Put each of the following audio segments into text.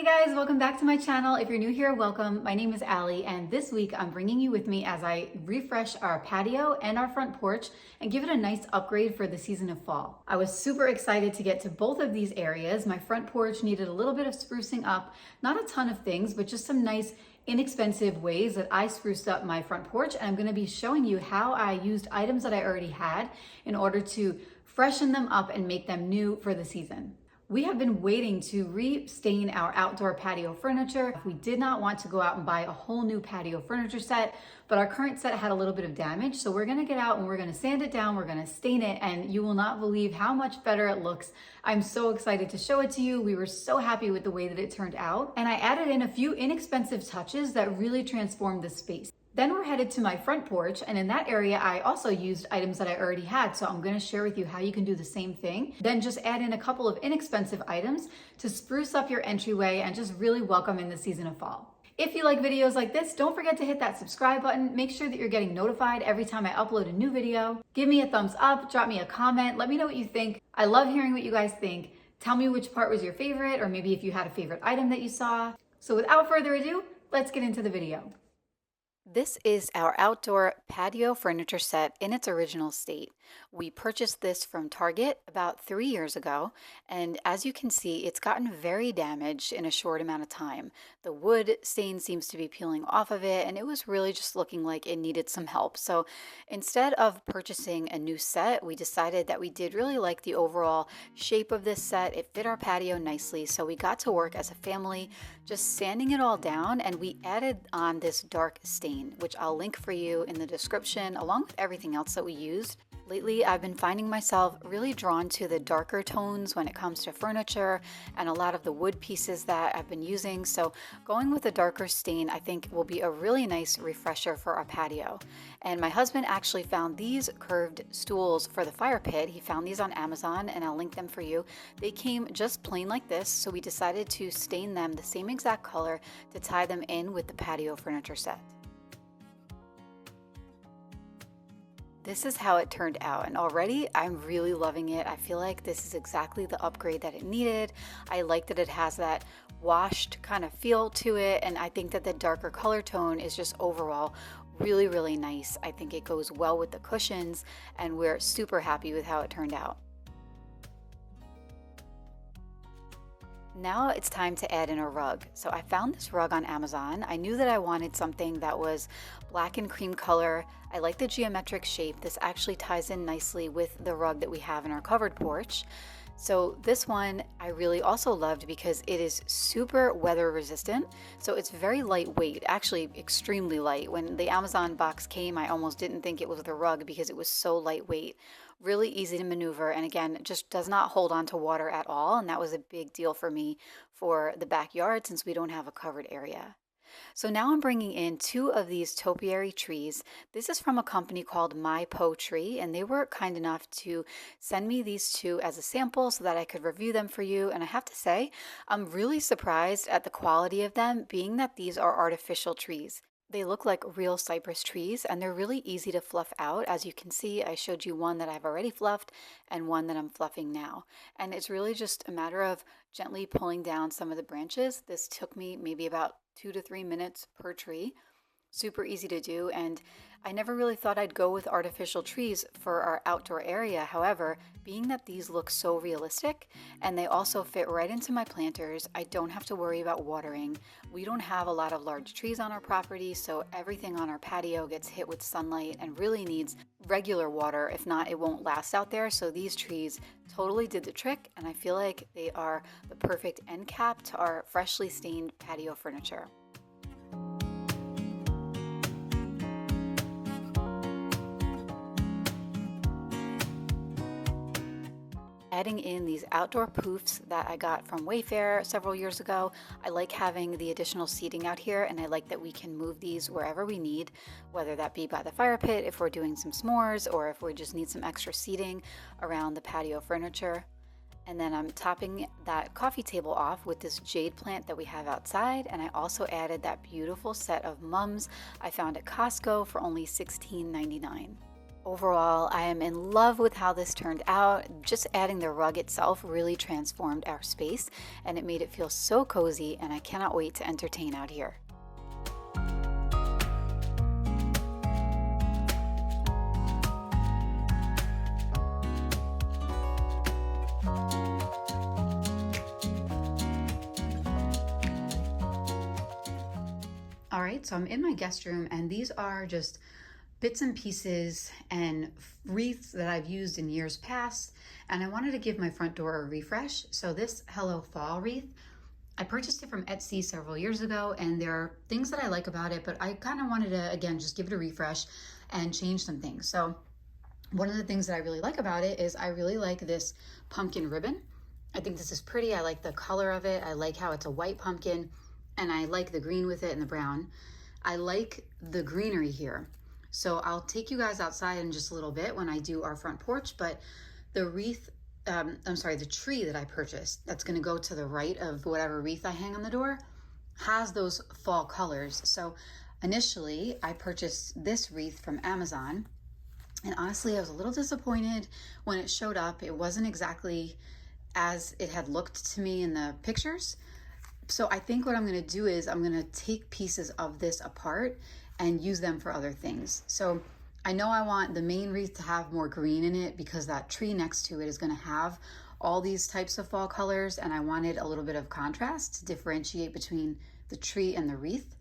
Hey guys, welcome back to my channel. If you're new here, welcome. My name is Allie, and this week I'm bringing you with me as I refresh our patio and our front porch and give it a nice upgrade for the season of fall. I was super excited to get to both of these areas. My front porch needed a little bit of sprucing up, not a ton of things, but just some nice inexpensive ways that I spruced up my front porch. And I'm gonna be showing you how I used items that I already had in order to freshen them up and make them new for the season. We have been waiting to re-stain our outdoor patio furniture. We did not want to go out and buy a whole new patio furniture set, but our current set had a little bit of damage. So we're gonna get out and we're gonna sand it down, we're gonna stain it, and you will not believe how much better it looks. I'm so excited to show it to you. We were so happy with the way that it turned out. And I added in a few inexpensive touches that really transformed the space. Then we're headed to my front porch, and in that area, I also used items that I already had. So I'm gonna share with you how you can do the same thing. Then just add in a couple of inexpensive items to spruce up your entryway and just really welcome in the season of fall. If you like videos like this, don't forget to hit that subscribe button. Make sure that you're getting notified every time I upload a new video. Give me a thumbs up, drop me a comment, let me know what you think. I love hearing what you guys think. Tell me which part was your favorite, or maybe if you had a favorite item that you saw. So without further ado, let's get into the video. This is our outdoor patio furniture set in its original state. We purchased this from Target about 3 years ago, and as you can see, it's gotten very damaged in a short amount of time. The wood stain seems to be peeling off of it, and it was really just looking like it needed some help. So instead of purchasing a new set, we decided that we did really like the overall shape of this set. It fit our patio nicely, so we got to work as a family just sanding it all down, and we added on this dark stain, which I'll link for you in the description along with everything else that we used. Lately, I've been finding myself really drawn to the darker tones when it comes to furniture and a lot of the wood pieces that I've been using. So going with a darker stain, I think will be a really nice refresher for our patio. And my husband actually found these curved stools for the fire pit. He found these on Amazon, and I'll link them for you. They came just plain like this, so we decided to stain them the same exact color to tie them in with the patio furniture set. This is how it turned out, and already I'm really loving it. I feel like this is exactly the upgrade that it needed. I like that it has that washed kind of feel to it, and I think that the darker color tone is just overall really, really nice. I think it goes well with the cushions, and we're super happy with how it turned out. Now it's time to add in a rug. So I found this rug on Amazon. I knew that I wanted something that was black and cream color. I like the geometric shape. This actually ties in nicely with the rug that we have in our covered porch. So this one I really also loved because it is super weather resistant. So it's very lightweight, actually extremely light. When the Amazon box came, I almost didn't think it was the rug because it was so lightweight. Really easy to maneuver, and again, just does not hold on to water at all, and that was a big deal for me for the backyard since we don't have a covered area. So now I'm bringing in 2 of these topiary trees. This is from a company called My Po Tree, and they were kind enough to send me these 2 as a sample so that I could review them for you. And I have to say, I'm really surprised at the quality of them, being that these are artificial trees. They look like real cypress trees, and they're really easy to fluff out. As you can see, I showed you one that I've already fluffed and one that I'm fluffing now. And it's really just a matter of gently pulling down some of the branches. This took me maybe about 2 to 3 minutes per tree. Super easy to do, and I never really thought I'd go with artificial trees for our outdoor area. However, being that these look so realistic and they also fit right into my planters, I don't have to worry about watering. We don't have a lot of large trees on our property, so everything on our patio gets hit with sunlight and really needs regular water. If not, it won't last out there. So these trees totally did the trick, and I feel like they are the perfect end cap to our freshly stained patio furniture. Adding in these outdoor poofs that I got from Wayfair several years ago. I like having the additional seating out here, and I like that we can move these wherever we need, whether that be by the fire pit if we're doing some s'mores or if we just need some extra seating around the patio furniture. And then I'm topping that coffee table off with this jade plant that we have outside, and I also added that beautiful set of mums I found at Costco for only $16.99. Overall, I am in love with how this turned out. Just adding the rug itself really transformed our space and it made it feel so cozy, and I cannot wait to entertain out here. All right, so I'm in my guest room and these are just bits and pieces and wreaths that I've used in years past, and I wanted to give my front door a refresh. So this Hello Fall wreath, I purchased it from Etsy several years ago, and there are things that I like about it, but I kind of wanted to, again, just give it a refresh and change some things. So one of the things that I really like about it is I really like this pumpkin ribbon. I think this is pretty. I like the color of it. I like how it's a white pumpkin, and I like the green with it and the brown. I like the greenery here. So I'll take you guys outside in just a little bit when I do our front porch, but the wreath, the tree that I purchased that's gonna go to the right of whatever wreath I hang on the door has those fall colors. So initially I purchased this wreath from Amazon, and honestly, I was a little disappointed when it showed up. It wasn't exactly as it had looked to me in the pictures. So I think what I'm gonna do is I'm gonna take pieces of this apart and use them for other things. So I know I want the main wreath to have more green in it because that tree next to it is gonna have all these types of fall colors, and I wanted a little bit of contrast to differentiate between the tree and the wreath.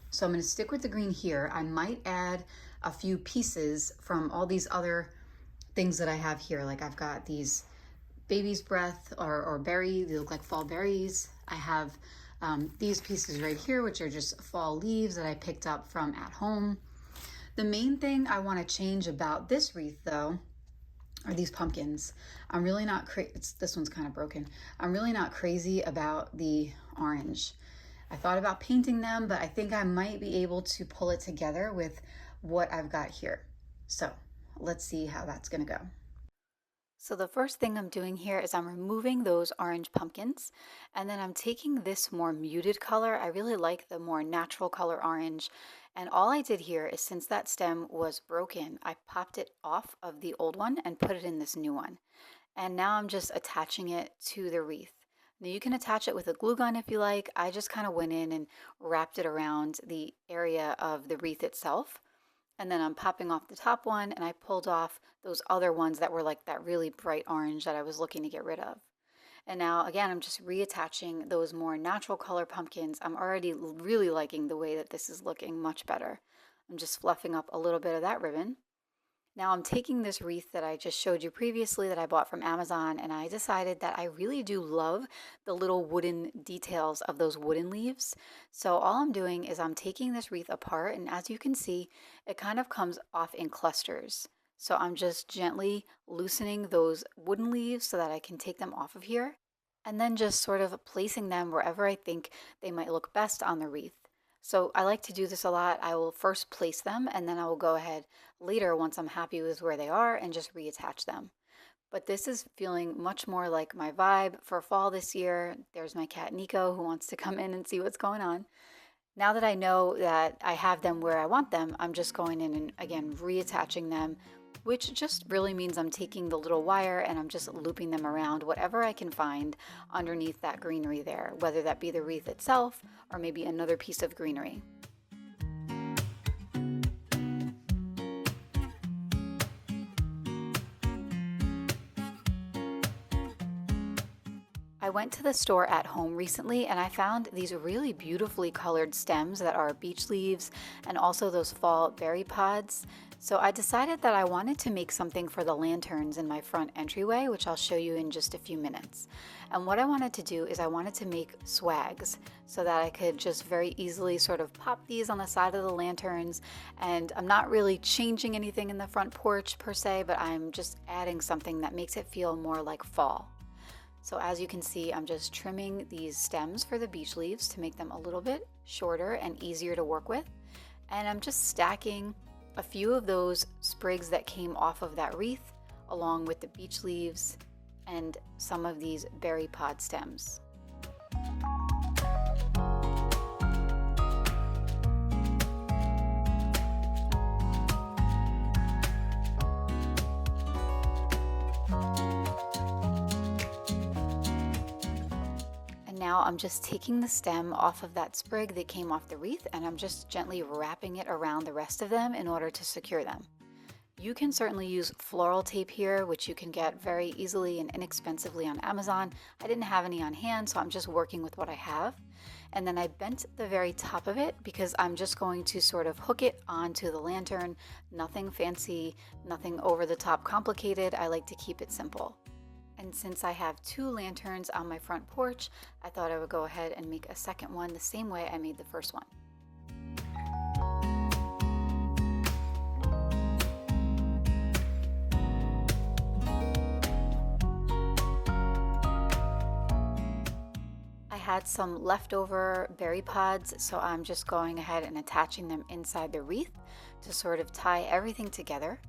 So I'm gonna stick with the green here. I might add a few pieces from all these other things that I have here. Like I've got these baby's breath or berry, they look like fall berries. I have these pieces right here, which are just fall leaves that I picked up from at home. The main thing I want to change about this wreath though are these pumpkins. I'm really not this one's kind of broken. I'm really not crazy about the orange. I thought about painting them, but I think I might be able to pull it together with what I've got here. So let's see how that's gonna go. So the first thing I'm doing here is I'm removing those orange pumpkins, and then I'm taking this more muted color. I really like the more natural color orange. And all I did here is, since that stem was broken, I popped it off of the old one and put it in this new one. And now I'm just attaching it to the wreath. Now you can attach it with a glue gun if you like. I just kind of went in and wrapped it around the area of the wreath itself. And then I'm popping off the top one, and I pulled off those other ones that were like that really bright orange that I was looking to get rid of. And now again, I'm just reattaching those more natural color pumpkins. I'm already really liking the way that this is looking much better. I'm just fluffing up a little bit of that ribbon. Now I'm taking this wreath that I just showed you previously that I bought from Amazon, and I decided that I really do love the little wooden details of those wooden leaves. So all I'm doing is I'm taking this wreath apart, and as you can see, it kind of comes off in clusters. So I'm just gently loosening those wooden leaves so that I can take them off of here, and then just sort of placing them wherever I think they might look best on the wreath. So I like to do this a lot. I will first place them, and then I will go ahead later once I'm happy with where they are and just reattach them. But this is feeling much more like my vibe for fall this year. There's my cat Nico, who wants to come in and see what's going on. Now that I know that I have them where I want them, I'm just going in and again reattaching them, which just really means I'm taking the little wire and I'm just looping them around whatever I can find underneath that greenery there, whether that be the wreath itself or maybe another piece of greenery. I went to the store at home recently and I found these really beautifully colored stems that are beech leaves and also those fall berry pods. So I decided that I wanted to make something for the lanterns in my front entryway, which I'll show you in just a few minutes. And what I wanted to do is I wanted to make swags so that I could just very easily sort of pop these on the side of the lanterns. And I'm not really changing anything in the front porch per se, but I'm just adding something that makes it feel more like fall. So as you can see, I'm just trimming these stems for the beech leaves to make them a little bit shorter and easier to work with. And I'm just stacking a few of those sprigs that came off of that wreath along with the beech leaves and some of these berry pod stems. now I'm just taking the stem off of that sprig that came off the wreath, and I'm just gently wrapping it around the rest of them in order to secure them. You can certainly use floral tape here, which you can get very easily and inexpensively on Amazon. I didn't have any on hand, so I'm just working with what I have. And then I bent the very top of it because I'm just going to sort of hook it onto the lantern. Nothing fancy, nothing over the top complicated. I like to keep it simple. And since I have 2 lanterns on my front porch, I thought I would go ahead and make a second one the same way I made the first one. I had some leftover berry pods, so I'm just going ahead and attaching them inside the wreath to sort of tie everything together.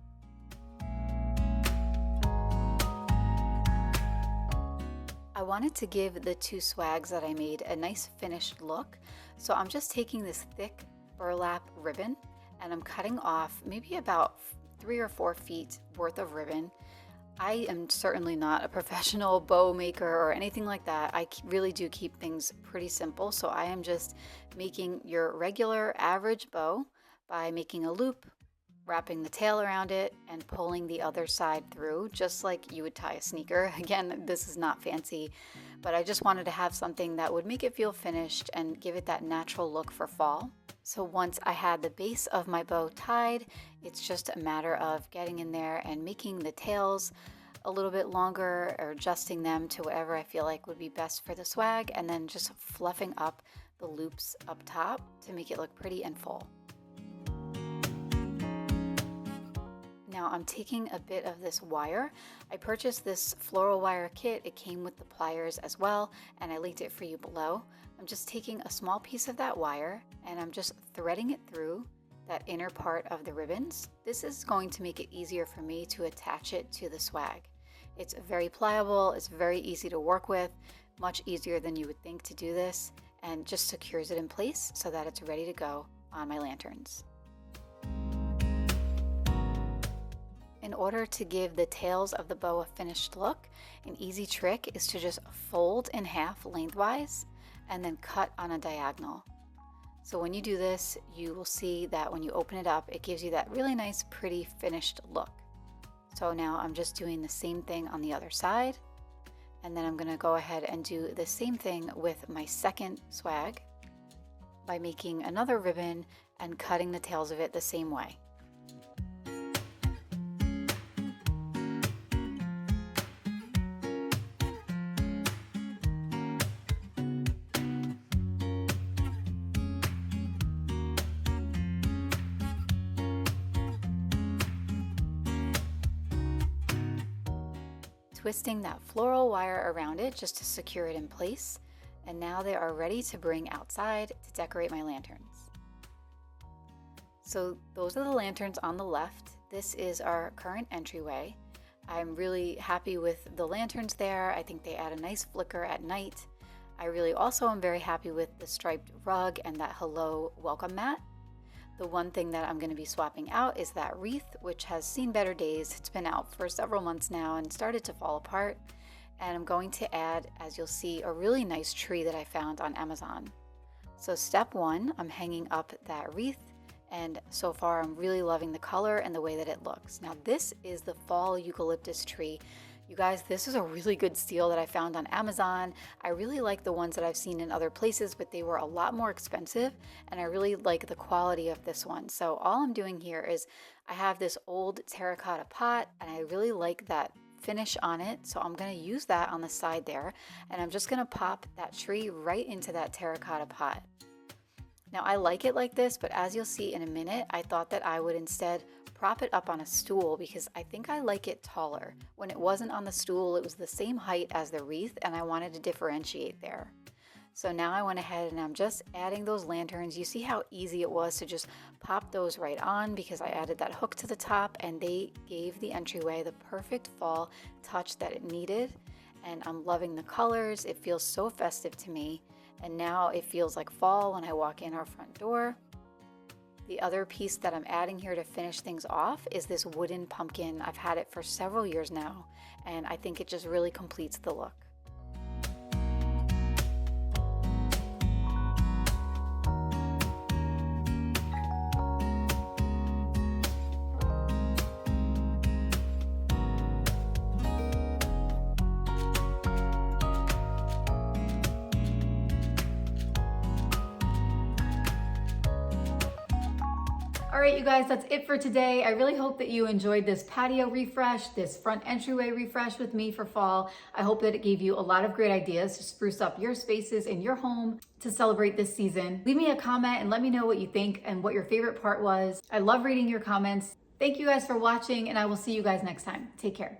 I wanted to give the 2 swags that I made a nice finished look, so I'm just taking this thick burlap ribbon and I'm cutting off maybe about 3 or 4 feet worth of ribbon. I am certainly not a professional bow maker or anything like that. I really do keep things pretty simple, so I am just making your regular average bow by making a loop, wrapping the tail around it, and pulling the other side through, just like you would tie a sneaker. Again, this is not fancy, but I just wanted to have something that would make it feel finished and give it that natural look for fall. So once I had the base of my bow tied, it's just a matter of getting in there and making the tails a little bit longer or adjusting them to whatever I feel like would be best for the swag, and then just fluffing up the loops up top to make it look pretty and full. Now I'm taking a bit of this wire. I purchased this floral wire kit. It came with the pliers as well, and I linked it for you below. I'm just taking a small piece of that wire and I'm just threading it through that inner part of the ribbons. This is going to make it easier for me to attach it to the swag. It's very pliable, it's very easy to work with, much easier than you would think to do this, and just secures it in place so that it's ready to go on my lanterns. In order to give the tails of the bow a finished look, an easy trick is to just fold in half lengthwise and then cut on a diagonal. So when you do this, you will see that when you open it up, it gives you that really nice, pretty finished look. So now I'm just doing the same thing on the other side, and then I'm gonna go ahead and do the same thing with my second swag by making another ribbon and cutting the tails of it the same way. Twisting that floral wire around it just to secure it in place, and now they are ready to bring outside to decorate my lanterns. So those are the lanterns on the left. This is our current entryway. I'm really happy with the lanterns there. I think they add a nice flicker at night. I really also am very happy with the striped rug and that hello welcome mat. The one thing that I'm going to be swapping out is that wreath, which has seen better days. It's been out for several months now and started to fall apart. And I'm going to add, as you'll see, a really nice tree that I found on Amazon. So step 1, I'm hanging up that wreath, and so far I'm really loving the color and the way that it looks. Now this is the fall eucalyptus tree. You guys, this is a really good steal that I found on Amazon. I really like the ones that I've seen in other places, but they were a lot more expensive, and I really like the quality of this one. So all I'm doing here is I have this old terracotta pot, and I really like that finish on it, so I'm going to use that on the side there, and I'm just going to pop that tree right into that terracotta pot. Now I like it like this, but as you'll see in a minute, I thought that I would instead prop it up on a stool because I think I like it taller. When it wasn't on the stool, it was the same height as the wreath, and I wanted to differentiate there. So now I went ahead and I'm just adding those lanterns. You see how easy it was to just pop those right on because I added that hook to the top, and they gave the entryway the perfect fall touch that it needed. And I'm loving the colors. It feels so festive to me. And now it feels like fall when I walk in our front door. The other piece that I'm adding here to finish things off is this wooden pumpkin. I've had it for several years now, and I think it just really completes the look. All right, you guys, that's it for today. I really hope that you enjoyed this patio refresh, this front entryway refresh with me for fall. I hope that it gave you a lot of great ideas to spruce up your spaces in your home to celebrate this season. Leave me a comment and let me know what you think and what your favorite part was. I love reading your comments. Thank you guys for watching, and I will see you guys next time. Take care.